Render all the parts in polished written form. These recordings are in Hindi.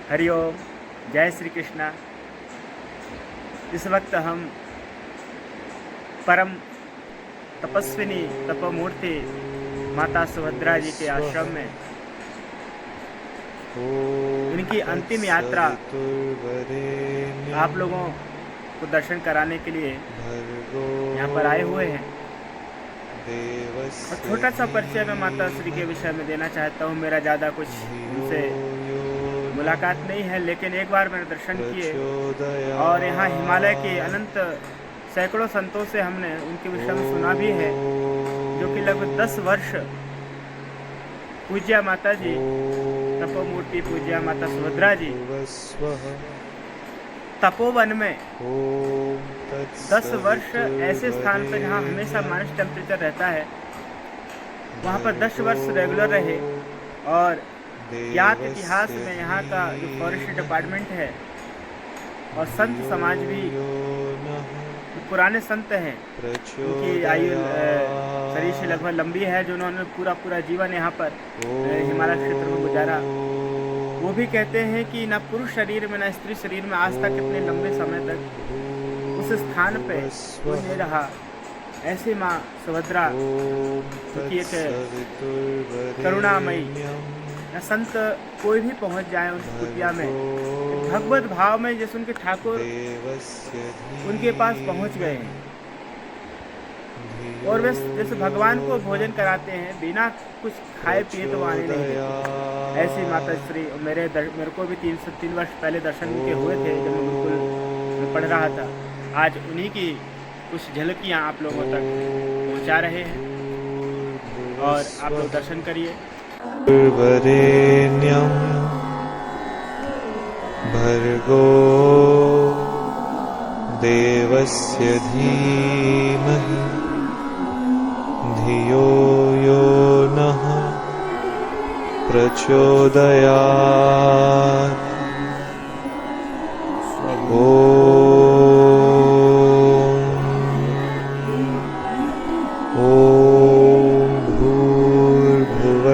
हरिओम, जय श्री कृष्णा। इस वक्त हम परम तपस्विनी तपोमूर्ति माता सुभद्रा जी के आश्रम में उनकी अंतिम यात्रा आप लोगों को दर्शन कराने के लिए यहाँ पर आए हुए हैं। और छोटा सा परिचय मैं माता श्री के विषय में देना चाहता हूँ। मेरा ज़्यादा कुछ उनसे मुलाकात नहीं है, लेकिन एक बार मैंने दर्शन किए और यहाँ हिमालय के अनंत सैकड़ों संतों से हमने उनके विषय में सुना भी है, जो कि लगभग 10 वर्ष पूज्या माता जी, तपोमूर्ति पूज्या माता सुभद्रा जी तपोवन में 10 वर्ष ऐसे स्थान पर जहाँ हमेशा माइनस टेम्परेचर रहता है, वहाँ पर 10 वर्ष रेगुलर रहे। और ज्ञात इतिहास में यहाँ का जो फॉरेस्ट डिपार्टमेंट है और संत समाज भी पुराने संत हैं, उनकी आयु शरीर से लगभग लंबी है, जो उन्होंने पूरा जीवन यहाँ पर हिमालय क्षेत्र में गुजारा। वो भी कहते हैं कि न पुरुष शरीर में न स्त्री शरीर में आज तक इतने लंबे समय तक उस स्थान पे कोई नहीं रहा। ऐसी माँ सुभद्रा की एक करुणामयी, संत कोई भी पहुंच जाए उस कुटिया में भगवत भाव में, जैसे उनके ठाकुर उनके पास पहुंच गए हैं और वे जैसे भगवान को भोजन कराते हैं, बिना कुछ खाए पिए तो आने नहीं देते। ऐसी माता श्री मेरे को भी 3 वर्ष पहले दर्शन के हुए थे, जब मैं गुरुकुल पढ़ रहा था। आज उन्हीं की कुछ झलकियाँ आप लोगों तक पहुंचा रहे हैं और आप लोग दर्शन करिए। वरेण्यं भर्गो देवस्य धीमहि धियो यो नः प्रचोदयात्।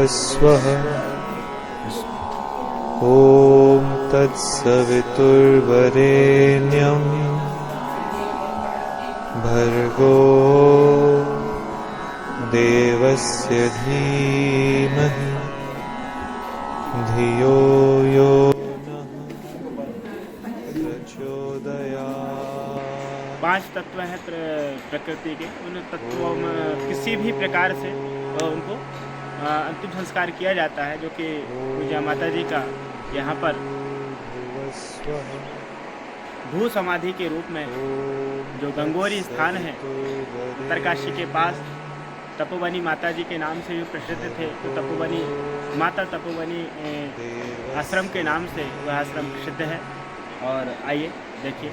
स्वः ॐ तत्सवितुर्वरेण्यं भर्गो देवस्य धीमहि धियो यो नः प्रचोदयात्। 5 तत्व हैं प्रकृति के। उन तत्वों में किसी भी प्रकार से उनको अंतिम संस्कार किया जाता है, जो कि पूज्या माता जी का यहाँ पर भू समाधि के रूप में जो गंगोरी स्थान है उत्तरकाशी के पास, तपोवनी माता जी के नाम से भी प्रसिद्ध थे। तो तपोवनी माता तपोवनी आश्रम के नाम से वह आश्रम प्रसिद्ध है। और आइए देखिए।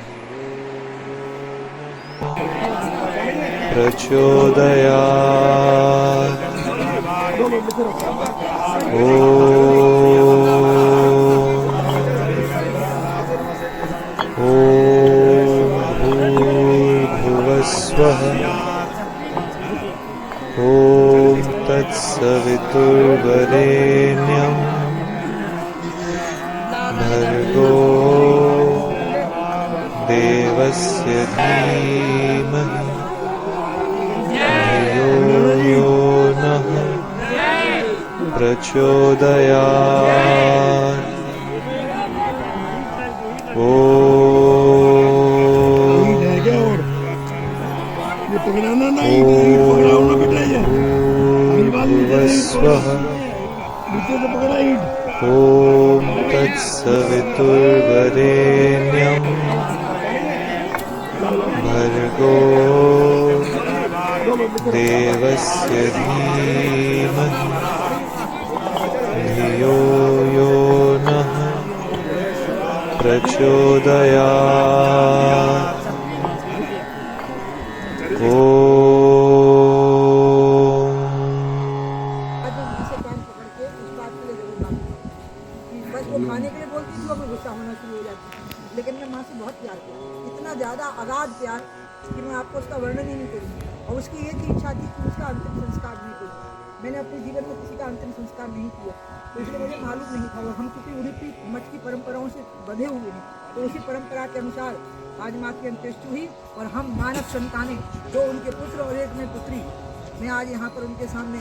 प्रचोदयात्। भूर्भुवस्वः ॐ तत्सवितुर्वरेण्यं भर्गो देवस्य धीमहि धियो यो नः प्रचोदयात्। भूर्भुवस्वः ॐ तत्सवितुर्वरेण्यं भर्गो देवस्य धीमहि धियो यो नः प्रचोदयात्। खाने के लिए बोलती थी, वो गुस्सा होना शुरू हो जाती, लेकिन मैं माँ से बहुत प्यार किया, इतना ज़्यादा अगाध प्यार कि मैं आपको उसका वर्णन ही नहीं करूँगी। और उसकी ये थी इच्छा थी कि उसका अंतिम संस्कार नहीं करूँ। मैंने अपने जीवन में किसी का अंतिम संस्कार नहीं किया, तो इसलिए मुझे मालूम नहीं था। और हम क्योंकि उड़ीपी मठ की परंपराओं से बंधे हुए हैं, तो उसी परंपरा के अनुसार आज माँ की अंत्येष्टि हुई। और हम मानव संतानें, जो उनके पुत्र और एक में पुत्री, मैं आज यहाँ पर उनके सामने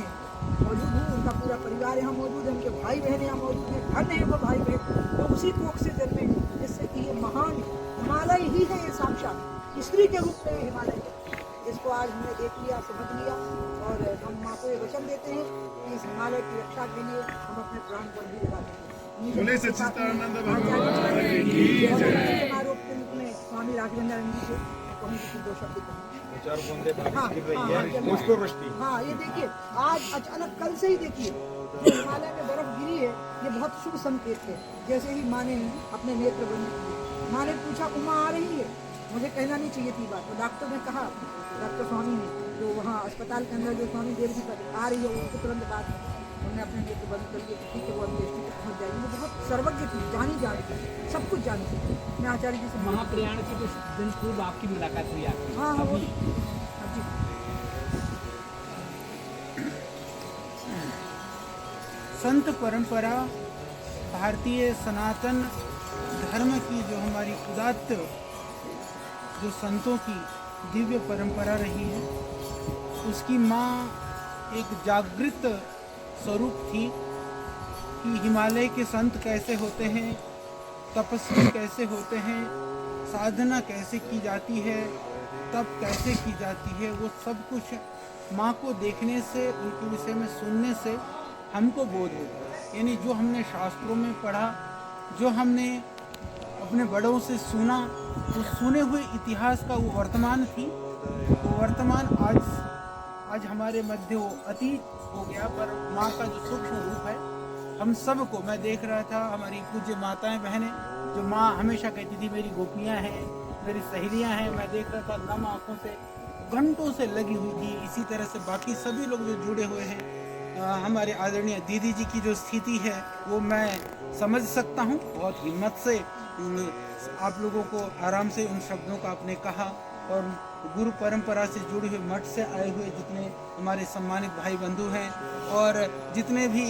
मौजूद हूँ। उनका पूरा परिवार यहाँ मौजूद है, उनके भाई बहन यहाँ मौजूद हैं, धन्य है वो भाई बहन तो उसी कोख से जन्मे, जिससे कि ये महान हिमालय ही है, ये साक्षात स्त्री के रूप में हिमालय है। इसको आज हमने देख लिया, समझ लिया, और हम माँ को ये वचन देते हैं कि इस हिमालय की रक्षा के लिए हम अपने प्राण पर भी लगा देंगे। समारोह के रूप में स्वामी राघवेंद्र जी से कहूँगी 2 शब्द कहूँगी। हाँ, ये देखिए आज अचानक कल से ही देखिए जो हिमालय में बर्फ गिरी है, ये बहुत शुभ संकेत है। जैसे ही माँ ने अपने नेत्र बंद किए, माँ ने पूछा उमा आ रही है, मुझे कहना नहीं चाहिए थी बात, तो डॉक्टर ने कहा, डॉक्टर स्वामी ने, जो वहाँ अस्पताल के अंदर जो स्वामी देव जी आ रही है, उसको तुरंत बाद उन्होंने अपने नेत्र बंद कर दिए, ठीक है वो अंत्येष्टि तक पहुँच जाएगी। वो बहुत सर्वज्ञ थी, जानी थी, सब कुछ जानी थी। मैं आचार्य जी से महाप्रयाण की कुछ दिन पूर्व आपकी मुलाकात हुई आपकी। हाँ हाँ जी। संत परंपरा भारतीय सनातन धर्म की जो हमारी उदात्त जो संतों की दिव्य परंपरा रही है, उसकी माँ एक जागृत स्वरूप थी कि हिमालय के संत कैसे होते हैं, तपस्वी कैसे होते हैं, साधना कैसे की जाती है, तप कैसे की जाती है, वो सब कुछ माँ को देखने से, उनके विषय में सुनने से हमको बोध होता है। यानी जो हमने शास्त्रों में पढ़ा, जो हमने अपने बड़ों से सुना, तो सुने हुए इतिहास का वो वर्तमान थी, वो वर्तमान आज हमारे मध्य वो अतीत हो गया। पर माँ का जो सूक्ष्म रूप है हम सबको, मैं देख रहा था हमारी पूज्य माताएं बहनें, जो माँ हमेशा कहती थी मेरी गोपियाँ हैं, मेरी सहेलियाँ हैं, मैं देख रहा था नम आँखों से घंटों से लगी हुई थी। इसी तरह से बाकी सभी लोग जो जुड़े हुए हैं, हमारे आदरणीय दीदी जी की जो स्थिति है वो मैं समझ सकता हूँ। बहुत हिम्मत से आप लोगों को आराम से उन शब्दों का आपने कहा, और गुरु परंपरा से जुड़े हुए मठ से आए हुए जितने हमारे सम्मानित भाई बंधु हैं, और जितने भी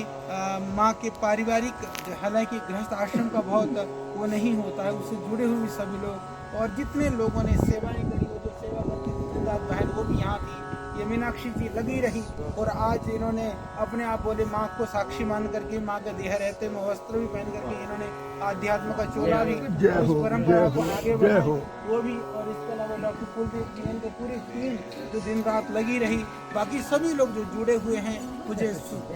माँ के पारिवारिक, हालांकि गृहस्थ आश्रम का बहुत वो नहीं होता है, उससे जुड़े हुए सभी लोग, और जितने लोगों ने सेवाएं करी, वो जो सेवा करती थी बहन वो भी यहाँ थी, ये मीनाक्षी जी लगी रही, और आज इन्होंने अपने आप बोले माँ को साक्षी मान करके, माँ का देह रहते में वस्त्र भी पहन करके इन्होंने आध्यात्म का चोला भी, उस परंपरा को आगे बढ़ाया वो भी। और इसके अलावा डॉक्टर कुलदीप जी, इनके पूरी टीम जो दिन रात लगी रही, बाकी सभी लोग जो जुड़े हुए हैं, पूज्य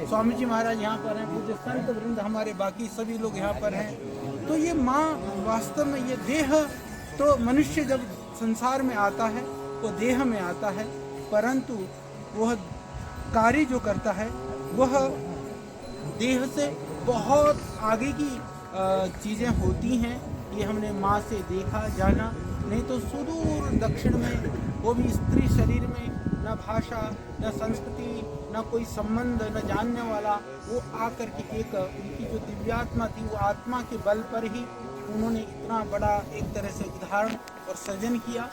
स्वामी जी महाराज यहाँ पर हैं, पूज्य संत वृंद हमारे बाकी सभी लोग यहाँ पर हैं। तो ये माँ वास्तव में, ये देह तो मनुष्य जब संसार में आता है वो देह में आता है, परंतु वह कार्य जो करता है वह देह से बहुत आगे की चीज़ें होती हैं। ये हमने माँ से देखा जाना, नहीं तो सुदूर दक्षिण में, वो भी स्त्री शरीर में, न भाषा न संस्कृति न कोई संबंध न जानने वाला, वो आकर के एक उनकी जो दिव्यात्मा थी, वो आत्मा के बल पर ही उन्होंने इतना बड़ा एक तरह से उदाहरण और सृजन किया।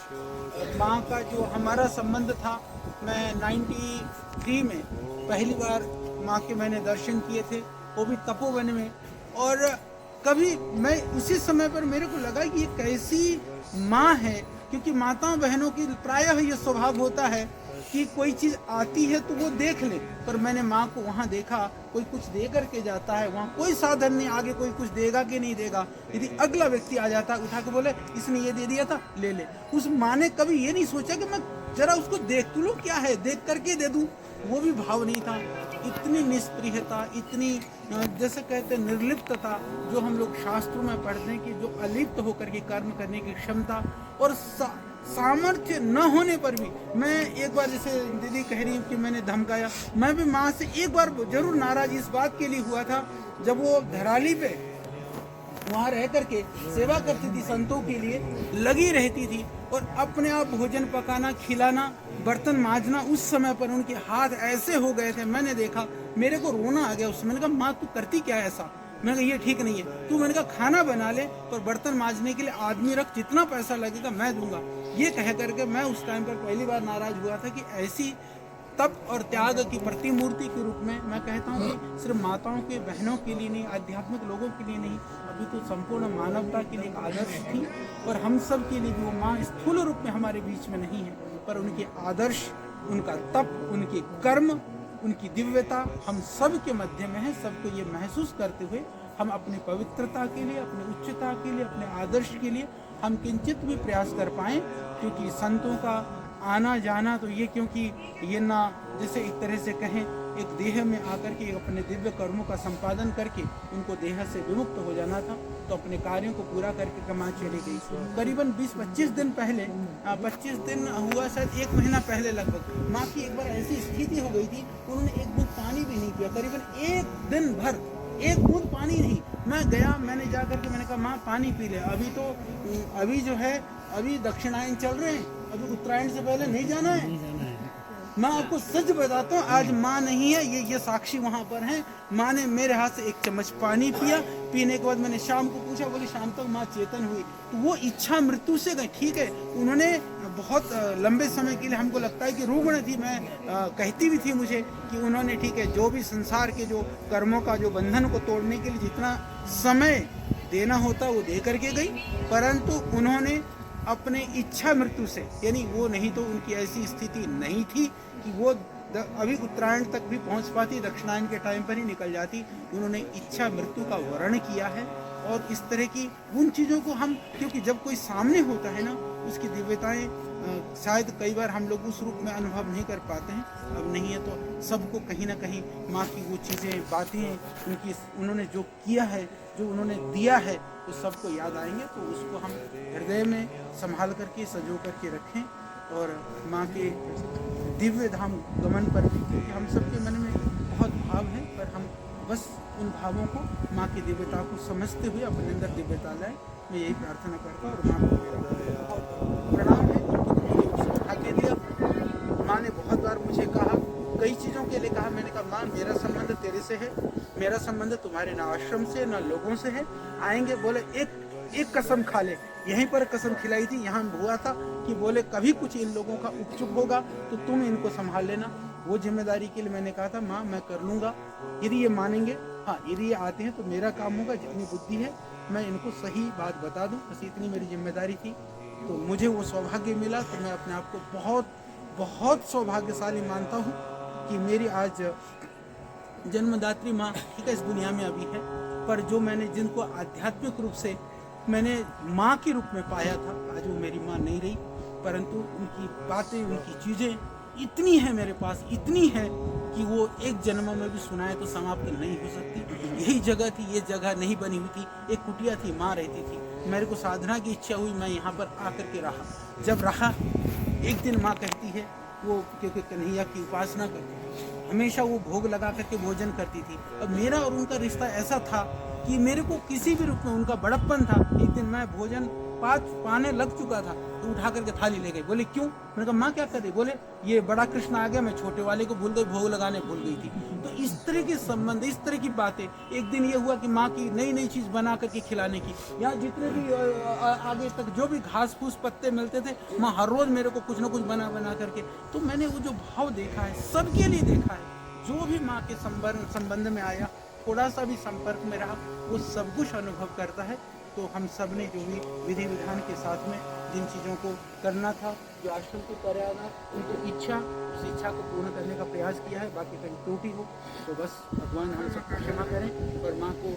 माँ का जो हमारा संबंध था, मैं 93 में पहली बार माँ के मैंने दर्शन किए थे, वो भी तपोवन में। और कभी मैं उसी समय पर मेरे को लगा कि ये कैसी माँ है, क्योंकि माताओं बहनों की प्रायः ये स्वभाव होता है कि कोई चीज़ आती है तो वो देख ले, पर मैंने माँ को वहाँ देखा, कोई कुछ दे करके जाता है, वहाँ कोई साधन नहीं, आगे कोई कुछ देगा कि नहीं देगा, यदि अगला व्यक्ति आ जाता है उठा के बोले इसने ये दे दिया था ले ले। उस माँ ने कभी ये नहीं सोचा कि मैं जरा उसको देख तो लूँ क्या है, देख करके दे दूँ, वो भी भाव नहीं था। इतनी निष्प्रियता, इतनी जैसे कहते हैं निर्लिप्तता, जो हम लोग शास्त्रों में पढ़ते हैं कि जो अलिप्त होकर के कर्म करने की क्षमता और सामर्थ्य न होने पर भी, मैं एक बार जैसे दीदी कह रही कि मैंने धमकाया, मैं भी माँ से एक बार जरूर नाराज इस बात के लिए हुआ था, जब वो धराली पे वहाँ रह करके सेवा करती थी, संतों के लिए लगी रहती थी, और अपने आप भोजन पकाना, खिलाना, बर्तन मांजना, उस समय पर उनके हाथ ऐसे हो गए थे, मैंने देखा, मेरे को रोना आ गया उसमें। मैंने कहा माँ तू करती क्या है ऐसा, मैंने कहा ये ठीक नहीं है, तू मैंने कहा खाना बना ले पर बर्तन मांजने के लिए आदमी रख, जितना पैसा लगेगा मैं दूंगा। ये कह करके मैं उस टाइम पर पहली बार नाराज हुआ था कि ऐसी तप और त्याग की प्रतिमूर्ति के रूप में मैं कहता हूँ कि सिर्फ माताओं के बहनों के लिए नहीं, आध्यात्मिक लोगों के लिए नहीं, अभी तो संपूर्ण मानवता के लिए एक आदर्श थी। और हम सब के लिए भी वो माँ स्थूल रूप में हमारे बीच में नहीं है, पर उनके आदर्श, उनका तप, उनके कर्म, उनकी दिव्यता हम सब के मध्य में है। सबको ये महसूस करते हुए हम अपनी पवित्रता के लिए, अपनी उच्चता के लिए, अपने आदर्श के लिए हम किंचित भी प्रयास कर पाएँ। क्योंकि संतों का आना जाना तो ये, क्योंकि ये ना जैसे एक तरह से कहें एक देह में आकर के अपने दिव्य कर्मों का संपादन करके उनको देह से विमुक्त हो जाना था, तो अपने कार्यों को पूरा करके माँ चली गई। करीबन 20-25 दिन पहले, 25 दिन हुआ शायद, 1 महीना पहले लगभग, माँ की एक बार ऐसी स्थिति हो गई थी, उन्होंने एक बूंद पानी भी नहीं पिया, करीबन 1 दिन भर एक बूंद पानी नहीं। मैं गया, मैंने जा करके मैंने कहा माँ पानी पी ले। अभी जो है अभी दक्षिणायन चल रहे हैं, अभी उत्तरायण से पहले नहीं जाना है। मैं आपको सच बताता हूँ, आज माँ नहीं है, ये साक्षी वहाँ पर हैं। माँ ने मेरे हाथ से 1 चम्मच पानी पिया, पीने के बाद मैंने शाम को पूछा, बोली शाम तक माँ चेतन हुई। तो वो इच्छा मृत्यु से गई, ठीक है। उन्होंने बहुत लंबे समय के लिए, हमको लगता है कि रुग्ण थी, मैं कहती भी थी मुझे कि उन्होंने, ठीक है, जो भी संसार के जो कर्मों का जो बंधन को तोड़ने के लिए जितना समय देना होता वो दे करके गई, परंतु उन्होंने अपने इच्छा मृत्यु से, यानी वो नहीं तो उनकी ऐसी स्थिति नहीं थी कि वो अभी उत्तरायण तक भी पहुंच पाती, दक्षिणायन के टाइम पर ही निकल जाती। उन्होंने इच्छा मृत्यु का वर्ण किया है। और इस तरह की उन चीज़ों को हम, क्योंकि जब कोई सामने होता है ना, उसकी दिव्यताएं शायद कई बार हम लोग उस रूप में अनुभव नहीं कर पाते हैं। अब नहीं है तो सबको कहीं ना कहीं माँ की वो चीज़ें, बातें, उनकी, उन्होंने जो किया है, जो उन्होंने दिया है, तो सबको याद आएंगे। तो उसको हम हृदय में संभाल करके, सजो करके रखें। और माँ के दिव्य धाम गमन पर भी, क्योंकि हम सबके मन में बहुत भाव है, पर हम बस उन भावों को, माँ की दिव्यता को समझते हुए अपने अंदर दिव्यता लाएं। मैं यही प्रार्थना करता हूँ। और माँ को मेरा बहुत प्रणाम है, क्योंकि मुझे सौभाग्य दिया। माँ ने बहुत बार मुझे कहा, कई चीज़ों के लिए कहा, मैंने कहा माँ मेरा संबंध तेरे से है, मेरा संबंध तुम्हारे ना आश्रम से ना लोगों से है। आएंगे, बोले एक कसम खा ले। यहीं पर कसम खिलाई थी, यहाँ हुआ था कि बोले कभी कुछ इन लोगों का उपचुप होगा तो तुम इनको संभाल लेना। वो जिम्मेदारी के लिए मैंने कहा था माँ मैं कर लूँगा, यदि ये मानेंगे। हाँ, यदि ये आते हैं तो मेरा काम होगा, जितनी बुद्धि है मैं इनको सही बात बता दूँ, बस इतनी मेरी जिम्मेदारी थी। तो मुझे वो सौभाग्य मिला, तो मैं अपने आप को बहुत बहुत सौभाग्यशाली मानता हूँ कि मेरी आज जन्मदात्री माँ, ठीक है, इस दुनिया में अभी है, पर जो मैंने जिनको आध्यात्मिक रूप से मैंने माँ के रूप में पाया था, आज वो मेरी माँ नहीं रही, परंतु उनकी बातें, उनकी चीज़ें इतनी है मेरे पास, इतनी है कि वो एक जन्म में भी सुनाए तो समाप्त नहीं हो सकती। यही जगह थी, ये जगह नहीं बनी हुई थी, एक कुटिया थी, माँ रहती थी। मेरे को साधना की इच्छा हुई, मैं यहाँ पर आकर के रहा। जब रहा, एक दिन माँ कहती है, वो क्योंकि कन्हैया की उपासना करती थी, हमेशा वो भोग लगा करके भोजन करती थी। अब मेरा और उनका रिश्ता ऐसा था कि मेरे को किसी भी रूप में उनका बड़प्पन था। एक दिन मैं भोजन पाने लग चुका था, तो उठा करके थाली ले गई। बोले क्यों? मैंने कहा माँ क्या कर रही? बोले ये बड़ा कृष्ण आ गया, मैं छोटे वाले को भूल गई, भोग लगाने भूल गई थी। तो इस तरह के संबंध, इस तरह की बातें। एक दिन ये हुआ कि माँ की नई नई चीज़ बना करके खिलाने की, या जितने भी आगे तक जो भी घास फूस पत्ते मिलते थे, माँ हर रोज़ मेरे को कुछ ना कुछ बना बना करके। तो मैंने वो जो भाव देखा है, सबके लिए देखा है, जो भी माँ के संबंध में आया, थोड़ा सा भी संपर्क में रहा, वो सब कुछ अनुभव करता है। तो हम सब ने जो भी विधि विधान के साथ में जिन चीज़ों को करना था, जो आश्रम को कराना, उनकी इच्छा, उस इच्छा को पूर्ण करने का प्रयास किया है। बाकी कहीं त्रुटि हो तो बस भगवान हम सबको क्षमा करें और माँ को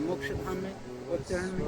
मोक्ष धाम में और चरण में